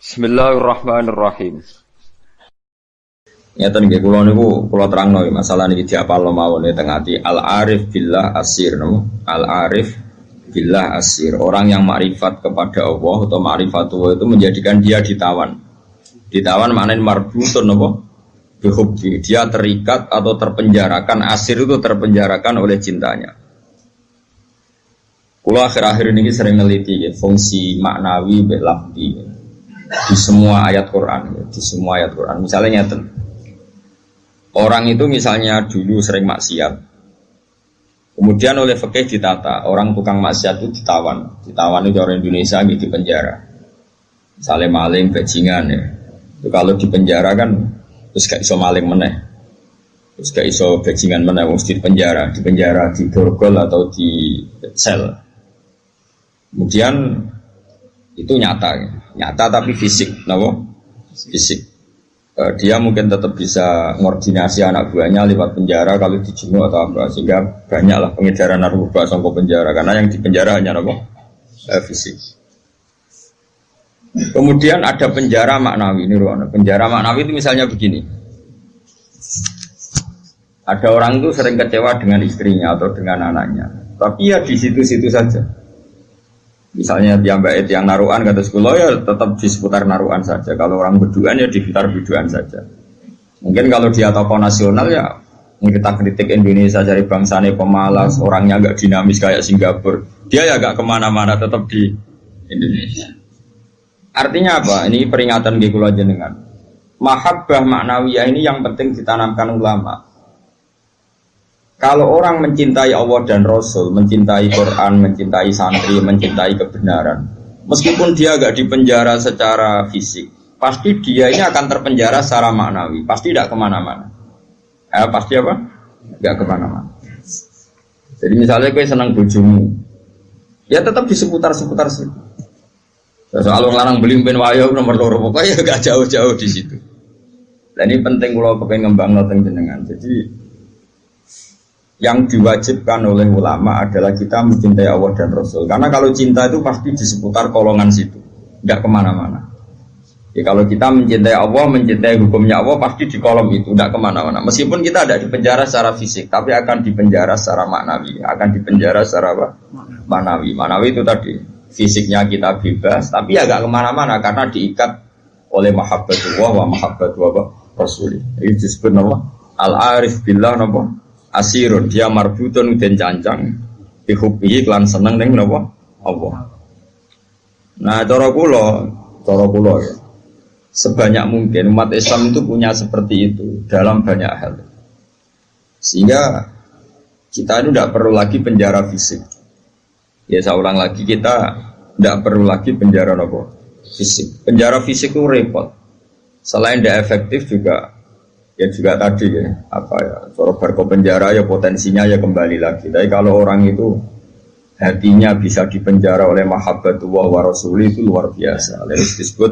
Bismillahirrahmanirrahim. Ngeten nggih kula niku kula terangno masalah niki diapalno mawon teng ati al-arif billah asir no? Al-arif billah asir. Orang yang makrifat kepada Allah atau ma'rifatullah itu menjadikan dia ditawan. Ditawan maknanya marbutun napa? Bihubbi. Dia terikat atau terpenjarakan, asir itu terpenjarakan oleh cintanya. Kula akhir-akhir ini sering neliti ya, fungsi maknawi mek lafzi di semua ayat Quran, di semua ayat Quran. Misalnya nyata, orang itu misalnya dulu sering maksiat, kemudian oleh fikih ditata, orang tukang maksiat itu ditawan itu orang Indonesia gitu di penjara. Misalnya maling, bajingan ya, itu kalau di penjara kan terus gak iso maling meneh, terus gak iso bajingan meneh, harus di penjara, di borgol atau di sel. Kemudian itu nyata tapi fisik, kenapa? Fisik. Dia mungkin tetap bisa ngordinasi anak buahnya lewat penjara kalau dijenguk atau apa, sehingga banyaklah pengedaran narkoba sampai penjara karena yang di penjara hanya apa? Fisik. Kemudian ada penjara maknawi ini ruang. Penjara maknawi itu misalnya begini. Ada orang itu sering kecewa dengan istrinya atau dengan anaknya, tapi ya di situ-situ saja. Misalnya dia mbak yang naruhan kata sekolah ya tetap di seputar naruhan saja. Kalau orang berduaan ya di sekitar berduaan saja. Mungkin kalau dia tokoh nasional ya kita kritik Indonesia dari bangsanya pemalas, orangnya agak dinamis kayak Singapura. Dia ya agak kemana-mana tetap di Indonesia. Artinya apa? Ini peringatan di kula jenengan. Mahabbah maknawiyah ini yang penting ditanamkan ulama. Kalau orang mencintai Allah dan Rasul, mencintai Quran, mencintai santri, mencintai kebenaran, meskipun dia agak dipenjara secara fisik, pasti dia ini akan terpenjara secara maknawi, pasti tidak kemana-mana. Pasti apa? Tidak kemana-mana. Jadi misalnya gue senang bojomu, ya tetap di seputar-seputar situ. Soal orang larang beli ben wayo nomor loro, pokoknya gak jauh-jauh di situ. Dan ini penting kalau pengen ngembang noteng jenengan. Jadi yang diwajibkan oleh ulama adalah kita mencintai Allah dan Rasul. Karena kalau cinta itu pasti di seputar kolongan situ, tidak kemana-mana. Ya, kalau kita mencintai Allah, mencintai hukumnya Allah, pasti di kolom itu, tidak kemana-mana. Meskipun kita tidak dipenjara secara fisik, tapi akan dipenjara secara maknawi. Akan dipenjara secara apa? Maknawi. Maknawi itu tadi, fisiknya kita bebas, tapi agak kemana-mana karena diikat oleh mahabbatullah wa mahabbatullah Rasul. Ini disebut nama al-arif billah nama asirun, dia marbutun dan cancang dihubbihi klan seneng ning napa Allah. Nah, cara kula ya. Sebanyak mungkin umat Islam itu punya seperti itu dalam banyak hal. Sehingga kita itu tidak perlu lagi penjara fisik. Ya saya ulang lagi, kita tidak perlu lagi penjara napa fisik. Penjara fisik itu repot. Selain tidak efektif juga ya juga tadi ya, apa ya, cara berko penjara ya potensinya ya kembali lagi. Tapi kalau orang itu hatinya bisa dipenjara oleh mahabbatullah wa rasuli itu luar biasa. Lalu disebut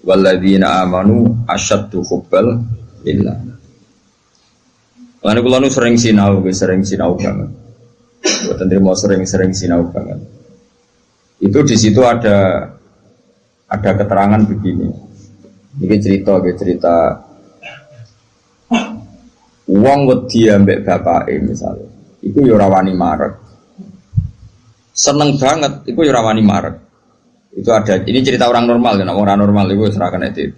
walladzina amanu asyaddu hubbal lillah. Lalu kula nu sering sinau banget. Buat mau sering sinau banget. Itu di situ ada keterangan begini. Ini cerita wong wedi ambek bapake misalnya, iku ya ora wani marek. Seneng banget, iku ya ora wani marek. Itu ada, ini cerita orang normal ya, orang normal iku serahkan itu.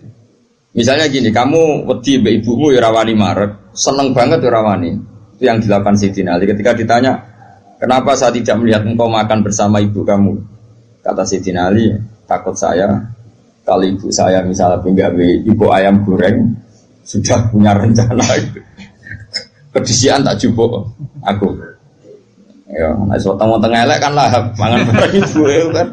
Misalnya gini, kamu wedi ambek ibumu ya ora wani marek, seneng banget ya ora wani. Itu yang dilakukan Sayyidina Ali ketika ditanya, "Kenapa saya tidak melihat engkau makan bersama ibu kamu?" Kata Sayyidina Ali, "Takut saya kalau ibu saya misalnya penggawe ibu ayam goreng sudah punya rencana itu. Kedisian tak jupuk aku. Ya, nek weteng-weteng elek kan lah mangan bareng ibu kan.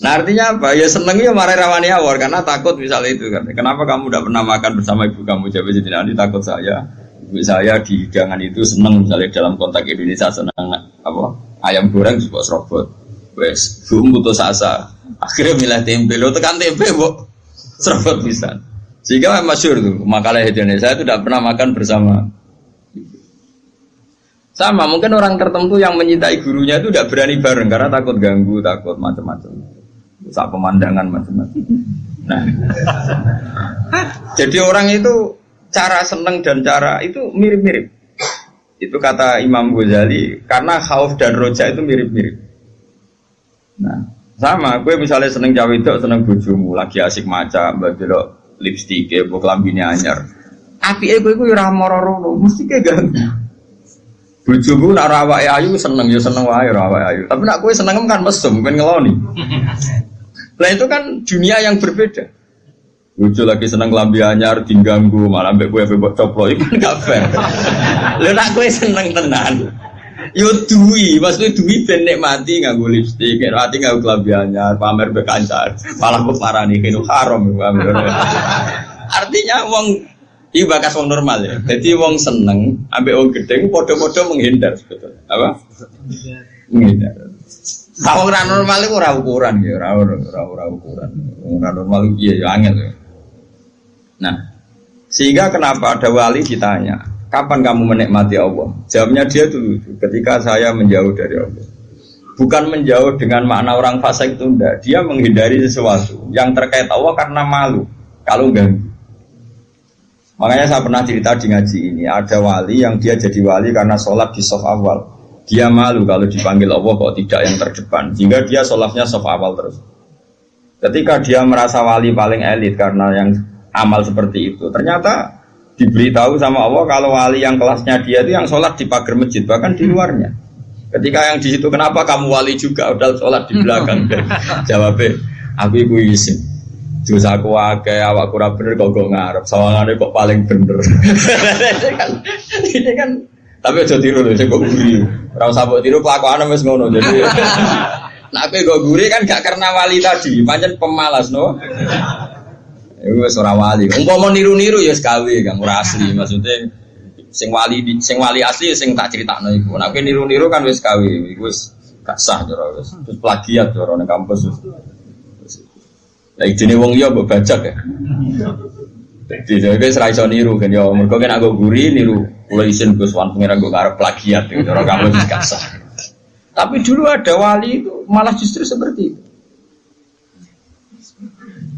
Nah artinya apa? Ya seneng ya marah rawani awor karena takut misalnya itu kan. Kenapa kamu tidak pernah makan bersama ibu kamu? Jawab Sayyidina Ali, takut saya. Ibu saya di hidangan itu seneng misalnya dalam konteks Indonesia seneng apa? Ayam goreng juga serobot. Wes, putus asa. Akhirnya milih tempe. Lo tekan tempe, kok serobot bisa. Sehingga masyhur tuh makalah Indonesia itu tidak pernah makan bersama. Sama mungkin orang tertentu yang mencintai gurunya itu tidak berani bareng karena takut ganggu, takut macam-macam. sak pemandangan macam-macam. Nah, jadi orang itu cara seneng dan cara itu mirip-mirip. Itu kata Imam Ghazali, karena khauf dan roja itu mirip-mirip. Nah, sama, gue misalnya seneng cawe itu, seneng bojomu, lagi asik maca, mbak lipstik, mbok klambine anyar. Apike kowe iku ora moro-moro, mesti ke ganggu. Bojomu nak awake ayu seneng ya seneng wae awake ayu. Tapi nak kowe seneng kan mesum, ben ngeloni. Lah itu kan dunia yang berbeda. Bojo lagi seneng klambi anyar diganggu, malah mbek kowe mbok coplo iku kan gak fair. Lha nak kowe seneng tenan. Yo duwi, maksudnya duwi ben nikmati nganggo lipstik, nikmati nganggo klambi anyar, pamer mbek kancan. Malah kok parani kene haram. Artinya wong iki bakas wong normal ya. Jadi wong seneng ambek wong gedeng padha-padha menghindar sebetulnya. Apa? Menghindar. Wong ora normal iku ora ukuran ya, ora ukuran. Wong ora normal iki ya angel ya. Nah, sehingga kenapa ada wali ditanya, kapan kamu menikmati Allah? Jawabnya dia dulu, ketika saya menjauh dari Allah. Bukan menjauh dengan makna orang fasik itu enggak. Dia menghindari sesuatu yang terkait Allah karena malu kalau ganggu. Makanya saya pernah cerita di ngaji ini, ada wali yang dia jadi wali karena sholat di shaf awal. Dia malu kalau dipanggil Allah kok tidak yang terdepan, sehingga dia sholatnya shaf awal terus. Ketika dia merasa wali paling elit karena yang amal seperti itu, ternyata diberitahu sama Allah kalau wali yang kelasnya dia itu yang sholat di pagar masjid, bahkan di luarnya. Ketika yang di situ, kenapa kamu wali juga udah sholat di belakang? Jawabnya, aku iku isin. Dosa aku akeh, awak kurang bener kok ngarep, sawangane kok paling bener. Ini kan, tapi aja tiru lho, kok guri. Ora usah mbok tiru kelakuane wis ngono. Jadi nek kowe kok guri kan gak karena wali tadi, pancen pemalas no. Iku wis ora wali. Umpama niru-niru ya gawe Kang, ora asli. Maksudnya sing wali asli sing tak critakno iku. Nek niru-niru kan wis gawe, iku wis gak sah cara wis. Terus plagiat cara ning kampus wis. Lah jenenge wong liya mbok bajak ya. Jadi wis ra iso niru kan ya mergo kan aku guri niru kula isin Gus Wan pengen aku arep plagiat cara kampus wis gak sah. Tapi dulu ada wali itu malah justru seperti itu.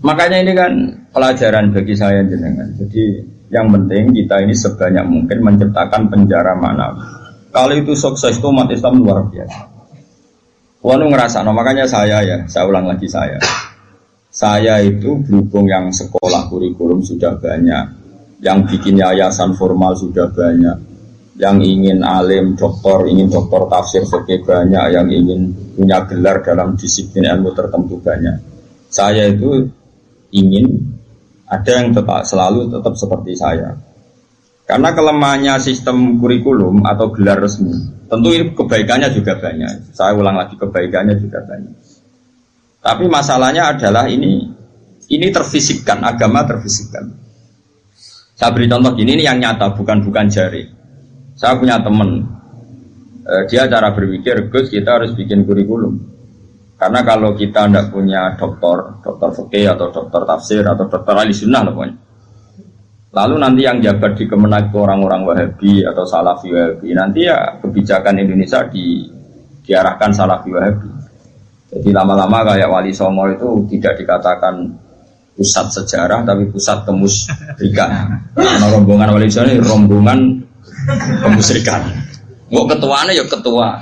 Makanya ini kan pelajaran bagi saya jenengan. Jadi yang penting kita ini sebanyak mungkin menciptakan penjara maknawi. Kalau itu sukses itu umat Islam luar biasa. Wanu ngerasa, makanya saya ulang lagi saya itu berhubung yang sekolah kurikulum sudah banyak, yang bikin yayasan formal sudah banyak, yang ingin alim doktor, ingin doktor tafsir fikih banyak, yang ingin punya gelar dalam disiplin ilmu tertentu banyak. Saya itu ingin ada yang selalu tetap seperti saya. Karena kelemahannya sistem kurikulum atau gelar resmi, tentu ini kebaikannya juga banyak. Saya ulang lagi, kebaikannya juga banyak. Tapi masalahnya adalah ini terfisikkan, agama terfisikkan. Saya beri contoh gini, ini yang nyata, bukan jari. Saya punya teman, dia cara berpikir, Gus kita harus bikin kurikulum. Karena kalau kita tidak punya dokter fikih atau dokter tafsir atau dokter ahli sunnah pokoknya. Lalu nanti yang jabat di Kemenak orang-orang Wahabi atau Salafi Wahabi, nanti ya kebijakan Indonesia diarahkan Salafi Wahabi. Jadi lama-lama kayak Wali Songo itu tidak dikatakan pusat sejarah tapi pusat kemusyrikan. Karena rombongan Wali Songo ini rombongan kemusyrikan. Mau ketuanya ya ketua.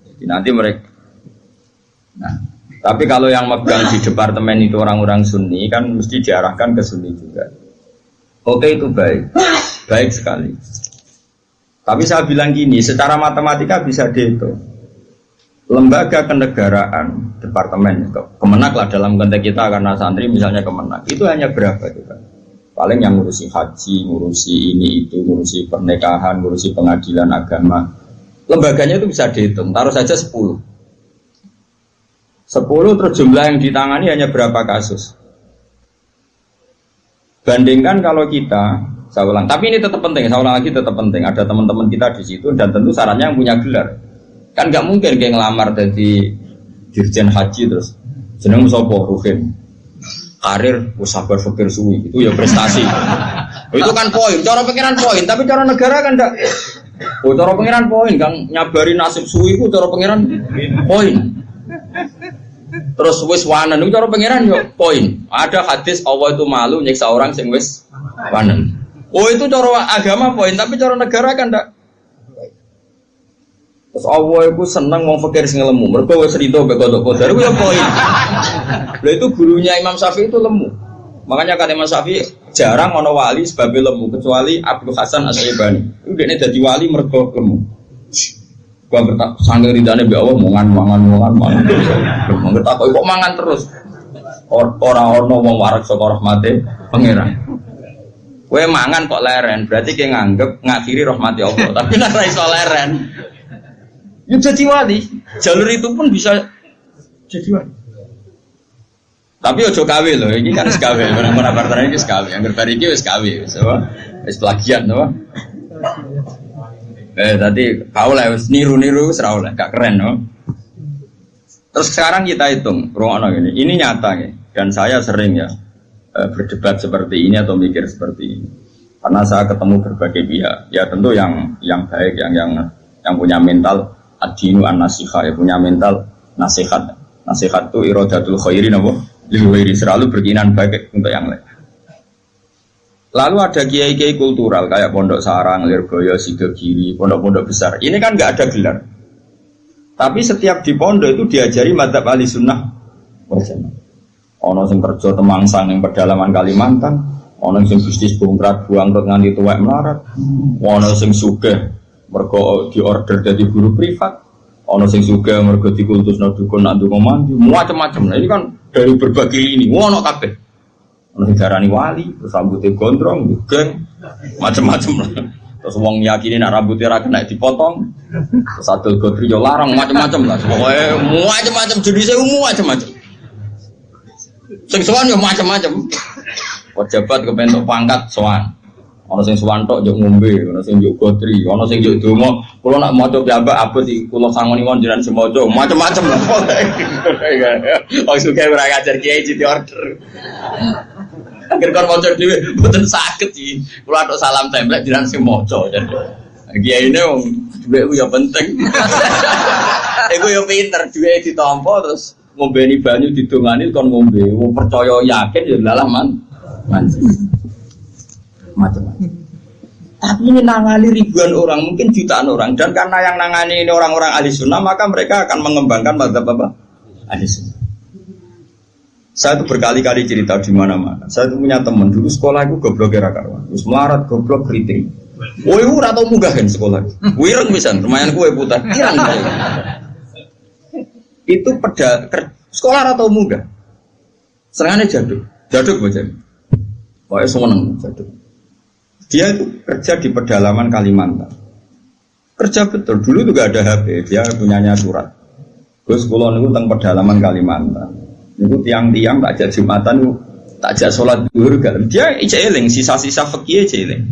Jadi nanti mereka. Nah, tapi kalau yang megang di departemen itu orang-orang Sunni kan mesti diarahkan ke Sunni juga. Oke itu baik sekali. Tapi saya bilang gini, secara matematika bisa dihitung. Lembaga kenegaraan, departemen, Kemenak lah dalam konteks kita karena santri misalnya Kemenak, itu hanya berapa juga? Paling yang ngurusi haji, ngurusi ini itu, ngurusi pernikahan, ngurusi pengadilan agama. Lembaganya itu bisa dihitung, taruh saja 10 terus jumlah yang ditangani hanya berapa kasus. Bandingkan kalau kita, saya ulang, tapi ini tetap penting, saya ulang lagi tetap penting. Ada teman-teman kita di situ dan tentu syaratnya yang punya gelar. Kan nggak mungkin kayak ngelamar jadi dirjen haji terus jeneng sapa Ruhin. Karir sabar fakir suwi itu ya prestasi. Itu kan poin, cara pengiran poin, tapi cara negara kan enggak. Oh, cara pengiran poin, Kang nyabari nasib suwi itu cara pengiran poin. Terus wis wanen itu cara pangeran yo poin. Ada hadis Allah itu malu nyiksa orang sing wis wanen. Oh itu cara agama poin, tapi cara negara kan ndak. Terus Allah itu seneng wong fakir sing lemu. Mergo wis rido mbek kodok kodar ku ya poin. Lha itu gurunya Imam Syafi'i itu lemu. Makanya kan Imam Syafi'i jarang ana wali sebab lemu kecuali Abdul Hasan Asy-Syaibani. Itu dekne dadi wali mergo lemu. Gua bertak sange ridane mbek Allah mangan. Ngertak kok mangan terus. Ora ana wong warak saka rahmate pangeran. Kowe mangan kok leren, berarti kowe nganggep ngakhiri rahmati Allah. Tapi nek ora iso leren, ya jadi wali. Jalur itu pun bisa jadi wali. Tapi ojo kawe lho, ini kan wis kawe, ora partene iki wis kawe. Angger bar iki wis kawe, wis plagiat to. Tadi kau lah niru-niru wis ora oleh, gak keren no. Terus sekarang kita hitung, ruang ini. Ini nyata ya, dan saya sering ya berdebat seperti ini atau mikir seperti ini. Karena saya ketemu berbagai pihak, ya tentu yang baik, yang punya mental ad-dinu an-nasiha, ya punya mental nasihat. Nasihat itu iradatul khairi napa? Lil khairi, selalu berkeinginan baik untuk yang lain. Lalu ada kiai-kiai kultural kayak Pondok Sarang, Lirboyo, Sidogiri, pondok-pondok besar. Ini kan nggak ada gelar. Tapi setiap di pondok itu diajari madzhab ahli sunnah wal jamaah. Ono sing kerja temangsang yang pedalaman Kalimantan, ono sing bisnis bongkar buangkrut nganti tuwek melarat, ono sing sugih mergo diorder dadi guru privat, ono sing sugih mergo dikultusno dukun nak ndonga mandi, macam-macam. Nah, ini kan dari berbagai ini, ono kabeh. Ono sing darani wali, terus rambutnya gondrong, geng, macam-macam. Terus wong yakini nak rambutnya ra kena dipotong. Terus adol godri yo larang macam-macam lah. Pokoke macam-macam jenisnya macam-macam. Sing sowan yo macam-macam. Pejabat kepentok pangkat sowan. Ana sing sowan tok yo ngombe, ana sing yo godri, ana sing yo donga. Kula nak maca piyambak abot iki kula sangoni wong jenengan semoco, macam-macam lah. Wong suka ora ngajar kiai di order. Akhir kon maca dhewe mboten saged iki. Kula tok salam template jenengan sing maca. Kiai ne wong dhuwit yo penting. Iku yo pinter dhuwit ditampa terus ngombeni banyu didongani kon ngombe. Wong percaya yakin ya lalah macam-macam. Tapi ini nangani ribuan orang, mungkin jutaan orang. Dan karena yang nangani ini orang-orang ahli sunnah, maka mereka akan mengembangkan madzhab apa? Ahli sunnah. Saya itu berkali-kali cerita di mana-mana. Saya itu punya teman dulu sekolah itu goblok era karuan. Terus melarat goblok kritik. Woi ora tau munggahin sekolah. Wireng pisan, lumayan kue putar. Irang. Itu sekolah ora tau munggah. Senengane jaduk bocah. Pokoke seneng jaduk. Dia itu kerja di pedalaman Kalimantan. Kerja betul. Dulu juga ada HP. Dia punyanya surat. Gus kula niku teng pedalaman Kalimantan. Niku tiang-tiang tak ajak Jumatan niku tak ajak salat zuhur gak. Dia eling sisa-sisa fikih eling.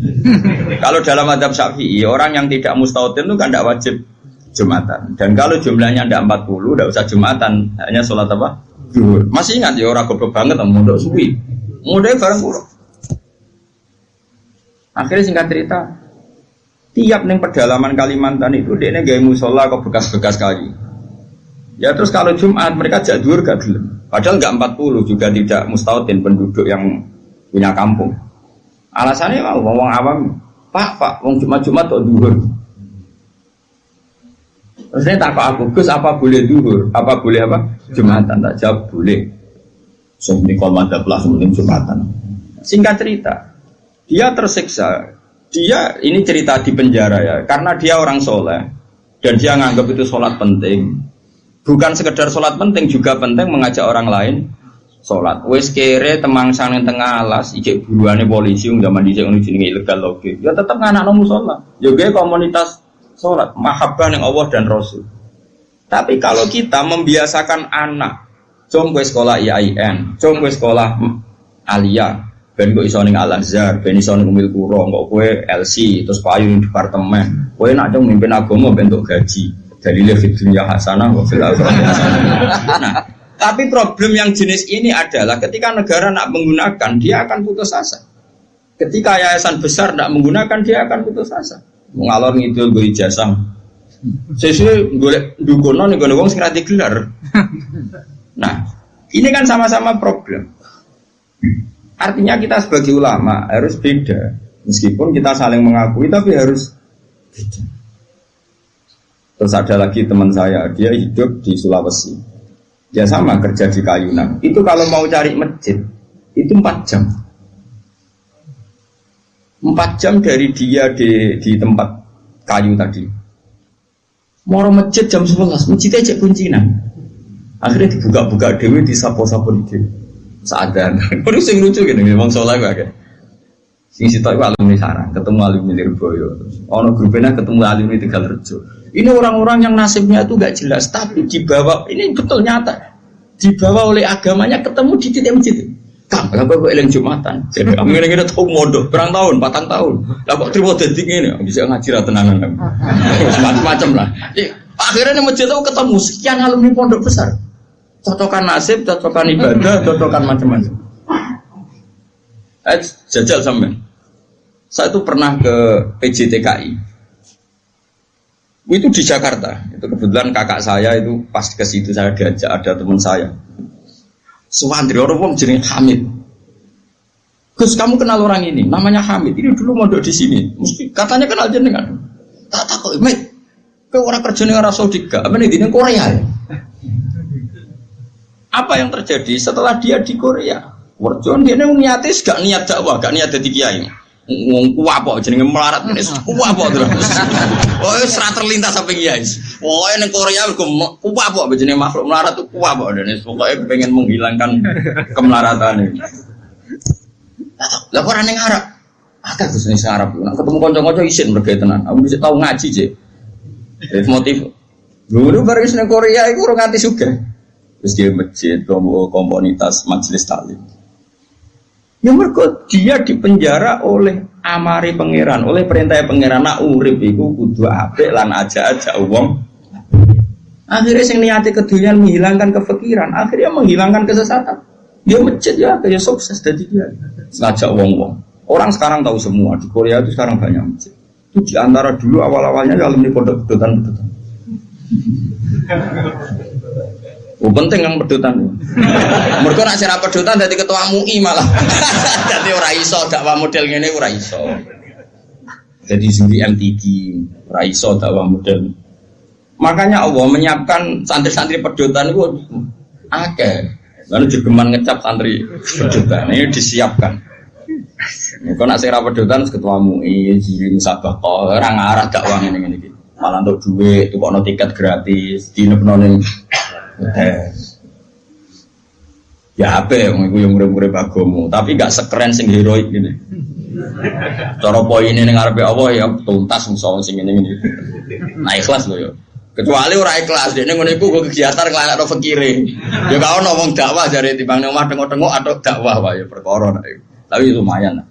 Kalau dalam madzhab Syafi'i, orang yang tidak mustautin itu kan tidak wajib Jumatan. Dan kalau jumlahnya tidak 40, tidak usah Jumatan, hanya salat apa? Zuhur. Masih ingat ya orang goblok banget mondok suwi. Mondok bareng kula. Akhirnya singkat cerita, tiap neng pedalaman Kalimantan itu dia gawe musola kok bekas-bekas kali. Ya terus kalau Jumat mereka jak dhuwur gak gelem. Padahal enggak 40 juga tidak mustautin penduduk yang punya kampung. Alasannya mau wong awam, Pak, wong Jumat kok dhuwur. Terus saya takut aku, Gus apa boleh dhuwur? Apa boleh apa? Jumatan tak jawab boleh. Sing nikol madzhab lah sebelum Jumatan. Singkat cerita, dia tersiksa. Dia ini cerita di penjara ya, karena dia orang soleh dan dia nganggap itu sholat penting. Bukan sekedar sholat penting, juga penting mengajak orang lain sholat. Wes kere temangsang yang tengah alas, ijek buruannya polisi, zaman dijek jenenge ilegal loge. Ya tetap nganak nomu sholat. Juga komunitas sholat, mahabbah yang Allah dan Rasul. Tapi kalau kita membiasakan anak, jom gue sekolah IAIN, jom gue sekolah Alia. Ben kok iso ning Al-Azhar, ben iso ning Umil Qura, kok kowe LC terus payu ning departemen. Kowe nak cung mimpin agama bentuk gaji. Dalile fid dunya hasanah wa fil akhirati hasanah. Nah, tapi problem yang jenis ini adalah ketika negara nak menggunakan, dia akan putus asa. Ketika yayasan besar nak menggunakan, dia akan putus asa. Ngalor ngidul go ijazah. Sesuk golek dukono ning gone wong sing ra digelar. Nah, ini kan sama-sama problem. Artinya kita sebagai ulama harus beda. Meskipun kita saling mengakui, tapi harus beda. Terus ada lagi teman saya, dia hidup di Sulawesi. Dia sama kerja di Kayunan. Itu kalau mau cari masjid, itu 4 jam. 4 jam dari dia di tempat kayu tadi. Mau masjid jam 11, masjidnya cek kuncinan. Akhirnya dibuka-buka dewi, disapo-sapo di dewi. Sadar. Terus yang lucu gini, memang soleh gak. Sing sitok iku alumni Sarang, ketemu alumni Lirboyo. Ono grupnya ketemu alumni Tegalrejo. Ini orang-orang yang nasibnya itu gak jelas, tapi dibawa, ini betul nyata. Dibawa oleh agamanya ketemu di titik masjid. Kang, lah kok eling Jumatan. Jadi kami ngene-ngene tau mondok, berang tahun, 4 tahun. Lah kok trimo dadi ngene, bisa ngaji ra tenanan. Macam-macam lah. Akhirnya di masjid itu ketemu sekian alumni pondok besar. Cocokan nasib, cocokan ibadah, cocokan macam-macam. Jajal sampean. Saya itu pernah ke PJTKI. Itu di Jakarta. Itu kebetulan kakak saya itu pas ke situ saya diajak, ada teman saya. Suwandri orang wong jenenge Hamid. Gus, kamu kenal orang ini? Namanya Hamid. Ini dulu mondok di sini. Mesti katanya kenal jenengan. Tak kok, Mit. Kowe ora kerja ning Arab Saudi gak? Apa ning Korea? Apa yang terjadi setelah dia di Korea? Werjon dia niate gak niat dakwah, gak niat dadi kiai. Wong kuwapok jenenge melarat ngene. Kuwapok terus. Oh, wis ra terlintas sampe kiai. Pokoke ning Korea kuwapok jenenge makhluk melarat tuh kuwapok dene. Pokoke pengen menghilangkan kemelaratan. Lah kok ora ning Arab? Akeh Gus ning Arab. Nek ketemu kanca-kanca isin mergo tenan. Aku mesti tau ngaji, Cek. Dari motif. Dulu bareng ning Korea iku ora nganti sugih. Terus dia masjid, komunitas majelis taklim. Ya mergo dia dipenjara oleh amari pangeran, oleh perintah pangeran nak urip iku kudu apik lan aja-aja wong. Akhirnya sing niate kedunyan menghilangkan kefikiran, akhirnya menghilangkan kesesatan. Dia masjid ya kayak sukses jadi dia. Ngajak wong-wong. Orang sekarang tahu semua di Korea itu sekarang banyak masjid. Itu di antara dulu awal-awalnya alumni pondok pedotan-pedotan. Oh penting yang pedotan. Mergo nek sira pedotan dadi ketua MUI malah. Dadi ora iso dakwah model ngene ora iso. Jadi sendiri MTQ ora iso dakwah model. Makanya Allah menyiapkan santri-santri pedotan itu akeh. Lalu jegeman ngecap santri pedotan ini disiapkan. Kok nek sira pedotan ketua MUI, jiri musabaqah, ora ngarah dakwah ngene-ngene iki. Malah untuk duit, tukokno tiket gratis, dinepno ning ya apa ya, yang urip-urip agama, tapi gak sekeren sing heroik gini. Cara poinnya ning ngarepe Allah ya tuntas musuh sing ngene iki. Nah ikhlas lho ya. Kecuali ora ikhlas, dene ngono iku kegiatan kelakno fakire. Ya gak ono wong dakwah jare timbang ning omah tengok-tengok atau dakwah wae perkara nek. Tapi lumayan lah.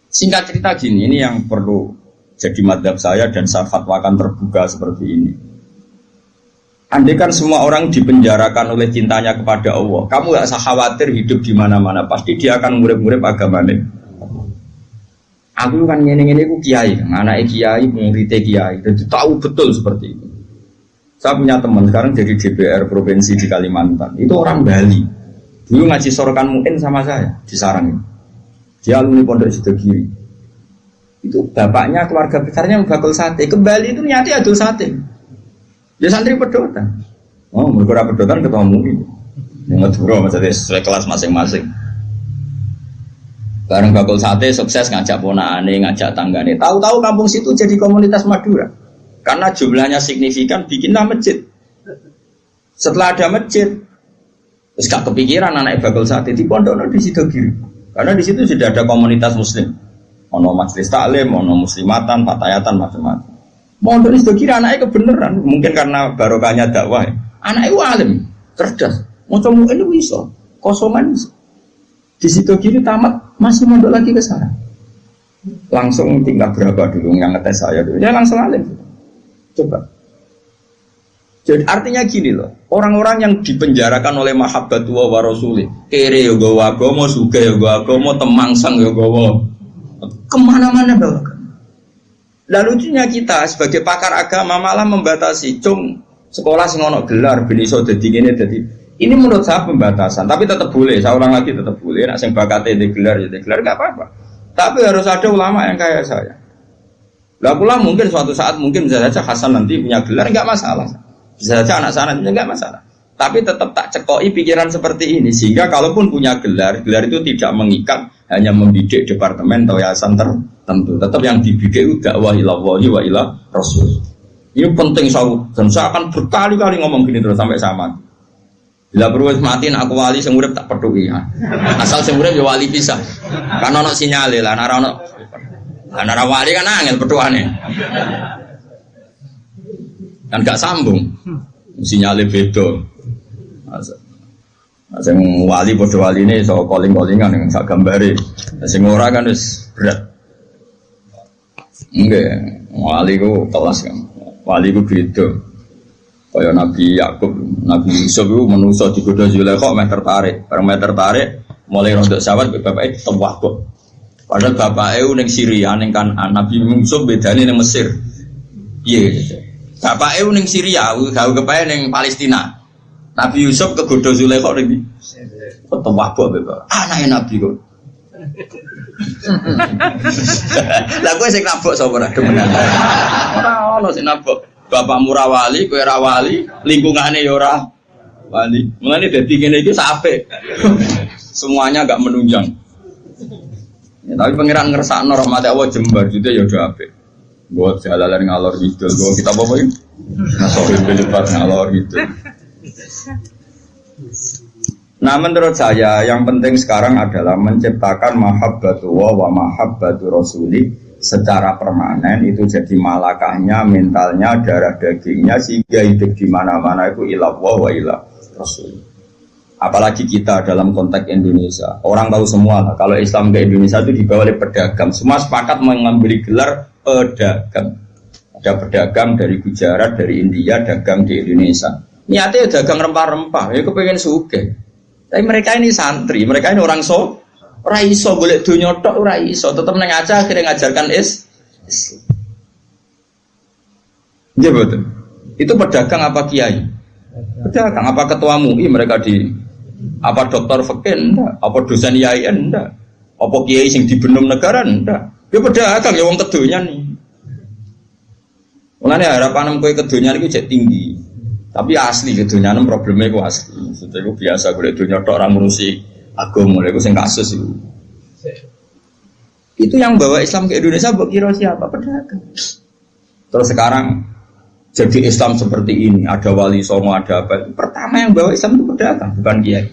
Singkat cerita gini, ini yang perlu jadi madhab saya dan saya fatwakan terbuka seperti ini. Andai kan semua orang dipenjarakan oleh cintanya kepada Allah, kamu gak usah khawatir hidup di mana-mana, pasti dia akan ngurip-ngurip agamanya. Aku kan ngene-ngene ku kiai, anake kiai, muridé kiai, dan tahu betul seperti itu. Saya punya teman sekarang jadi DPR provinsi di Kalimantan, itu orang Bali. Dulu ngaji sorokan Mu'in sama saya di Sarang. Dia alumni Pondok Sidogiri. Itu bapaknya keluarga besarnya bakul sate. Ke Bali itu nyati adul sate. Ya santri pedotan. Oh, mereka pedotan ketemu itu. Yang ngeduro maksudnya sesuai kelas masing-masing. Bareng bakul sate sukses ngajak ponakane, ngajak tanggane. Tahu-tahu kampung situ jadi komunitas Madura. Karena jumlahnya signifikan bikinlah masjid. Setelah ada masjid, terus gak kepikiran anak bakul sate di pondok di Sidogiri. Karena di situ sudah ada komunitas muslim. Ono majelis taklim, ono muslimatan, fatayatan macam-macam. Mondok itu kira anaknya kebenaran, mungkin karena barokahnya dakwah. Anaknya itu alim, cerdas. Mau ini bisa, kosongan bisa. Di situ kiri tamat masih mondok lagi ke sana. Langsung tingkat berapa dulu yang ngetes saya dulu? Ya langsung alim. Coba. Jadi artinya gini loh, orang-orang yang dipenjarakan oleh mahabbatullah wa rasulih, kere yo gawa agama, sugih yo gawa agama, temangsang yo gawa. Kemana-mana bawa. Lalu lucunya kita sebagai pakar agama malah membatasi, Sekolah sing ono gelar ben iso dadi ngene dadi. Ini menurut saya pembatasan, tapi tetap boleh. Saya ulang lagi tetap boleh. Nek sing bakate di gelar ya di gelar enggak apa-apa. Tapi harus ada ulama yang kayak saya. Lah pula mungkin suatu saat mungkin bisa saja Hasan nanti punya gelar enggak masalah. Bisa saja anak saya nanti enggak masalah. Tapi tetap tak cekoki pikiran seperti ini sehingga kalaupun punya gelar, gelar itu tidak mengikat hanya membidik departemen atau yayasan tertentu. Tetap yang dibidik itu dakwah ila wahi wa ila rasul. Ini penting dan saya akan berkali-kali ngomong gini terus sampai saya mati. Bila perlu mati aku wali sing urip tak peduli ya. Asal sing urip ya wali bisa. Kan ono sinyale lah nek ora wali kan angel petuane. Kan gak sambung. Sinyale beda. Sing wali padha waline iso calling-callingan ning sak gambare. Sing ora kan wis berat. Nggih, wali ku kelas kan. Wali ku beda. Kaya Nabi Yakub, Nabi Yusuf itu manusia digoda Zulaikha meh tertarik. Bareng meh tertarik, mulai rontok sawat bapake tewah kok. Padahal bapake ning Syria ning Kanaan, Nabi Yusuf bedane ning Mesir. Piye? Bapake ning Syria, gawe kepae ning Palestina. Nabi Yusuf kegoda Zulaikha ning tewah kok bapak. Anake Nabi kok. Lah kowe sing nabok sapa ora demenan. Ora ono sing nabok. Bapakmu ra wali, kowe ra wali, lingkungane ya ora wali. Mulane dadi ngene iki sapik. Semuanya enggak menunjang. Ya, tapi pangeran ngersakno rahmat Allah jembar gitu ya udah apik. Buat jalalan ngalor gitu. Gua kita apa iki? Nasohin belipat ngalor gitu. Nah menurut saya yang penting sekarang adalah menciptakan mahabbatullah wa mahabbatu rasuli secara permanen itu jadi malakahnya, mentalnya, darah dagingnya sehingga hidup di mana-mana itu ilallah wa ilah rasul. Apalagi kita dalam konteks Indonesia, orang tahu semua lah, kalau Islam ke Indonesia itu dibawa oleh pedagang. Semua sepakat mengambil gelar pedagang. Ada pedagang dari Gujarat, dari India, dagang di Indonesia. Niatnya dagang rempah-rempah, ya kepengen sugih. Tapi mereka ini santri, mereka ini orang ora iso golek donya tok ora iso, tetep nang aja akhirnya ngajarkan Islam. Nggih betul. Itu pedagang apa kiai? Pedagang apa ketua MUI mereka di apa dokter fikih enggak, apa dosen IAIN enggak, apa kiai sing dibenom negara enggak. Ya pedagang ya wong kedonyan nih. Mulane harapan kowe kedonyan iki jek tinggi. Tapi asli kedonyan probleme iku asli. Maksudnya iku biasa golek donya tok ora ngurusi agama, itu sing kasus itu. Itu yang bawa Islam ke Indonesia mbok kira siapa? Pedagang. Terus sekarang jadi Islam seperti ini, ada wali songo, ada apa. Pertama yang bawa Islam itu pedagang, bukan kiai.